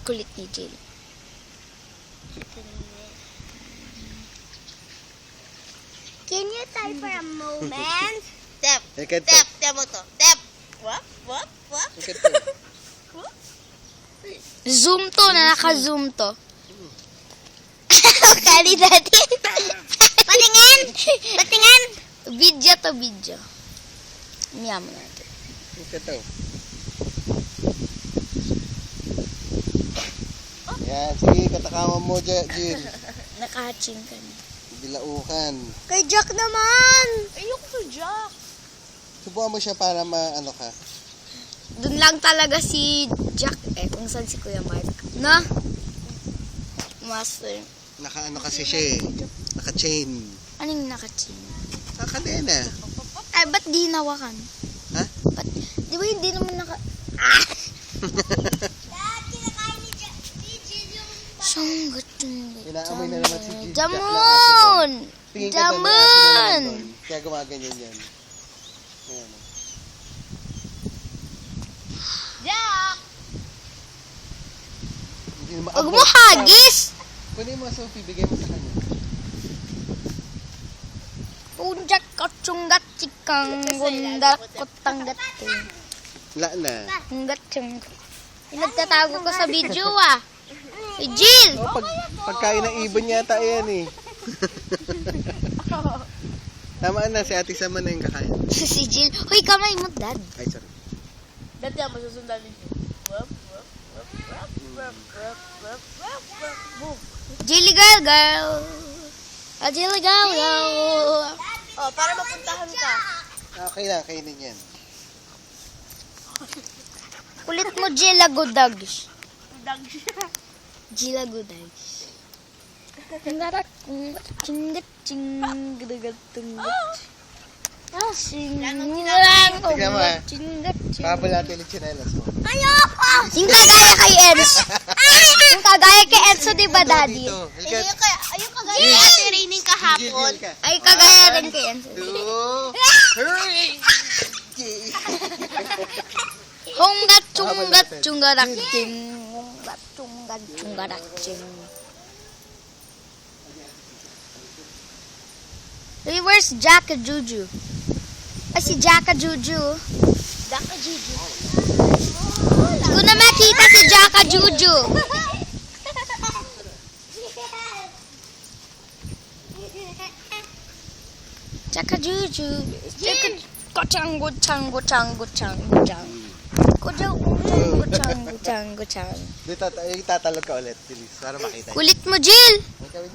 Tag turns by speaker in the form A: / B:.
A: Kulit ni Jill.
B: Can you type for a moment? Tap.
C: Ikat to.
B: Tap. Tap mo to. Tap. Wap. Wap. Wap.
C: Ikat to.
A: Zoom to, na naka-zoom to. Kali dati.
B: Patingin. Patingin.
A: Video to video. Niya mo natin.
C: Ikat to. Yan, sige, katakaman mo, Jill.
A: Nakahatching ka na.
C: Bilaukan.
B: Kay Jack naman. Ayoko sa Jack.
C: Subukan mo siya para maano ka.
A: Doon lang talaga si Jack kung saan si Kuya Mark. Na? Master.
C: Naka-ano kasi siya eh. Naka-chain.
A: Anong naka-chain?
C: Nakakadena.
A: Ay, ba't di nawakan?
C: Ha?
A: Ba't? Di ba hindi naman Sunggut-sunggut.
C: Inaamoy na naman si Jill.
A: Jamon!
C: Tingin ka doon, may aso na
A: Jamon!
C: naman doon. Kaya gumaganyan yan. Ayan.
B: Jack.
C: Hindi na
A: Huwag
C: maabot.
A: mo hagis!
C: Kunin mo, Sophie. Bigay mo sa kanya.
A: Unjak kocunggat cikang gundak kotanggat
C: Wala na.
A: Unggat cung. Nagtatago ko sa video ah. Jill!
C: Oh, pagkain ng ibon yata yan eh. Tama na, si Ate Sama na yung kakain.
A: Si Jill. Hoy, kamay mo, Dad.
C: Ay, sorry.
B: Dati ako masusundan ninyo. Wap. Wap. Wap. Wap. Wap. Wap. Wap. Wap. Wap. Boom.
A: Jilly girl, girl. A Jilly girl, girl.
B: Oh, para mapuntahan ka.
C: Okay na, kainin yan.
A: Kulit mo, Jill, agodags.
B: Dag siya.
A: Jill, agodags. Ngarak, cinggat, cinggat, tunggat.
C: Tignan mo ah. Pabal natin yung chinelas mo.
B: Ayoko!
A: Yung kagaya kay Enzo. Yung kagaya kay Enzo, di ba, Daddy?
C: Dito.
B: Ayun kagaya ni Ate Raining kahapon.
C: Jill ka.
A: Ay, kagaya rin kay Enzo.
C: 2. Hurry!
A: Honggat, chunggat, chungarak, ching. Honggat, chunggat, chungarak, ching. Hey, where's Jacka Juju? Ay, si Jacka Juju.
B: Daka Gigi.
A: Hindi ko na makita si Jacka Juju. Jacka Juju. Jacka... Gochang, gochang, gochang, gochang, gochang. Gochang, gochang, gochang, gochang.
C: Dito, tatalog ka ulit, please, para makita.
A: Kulit mo, Jill.
C: May kawin.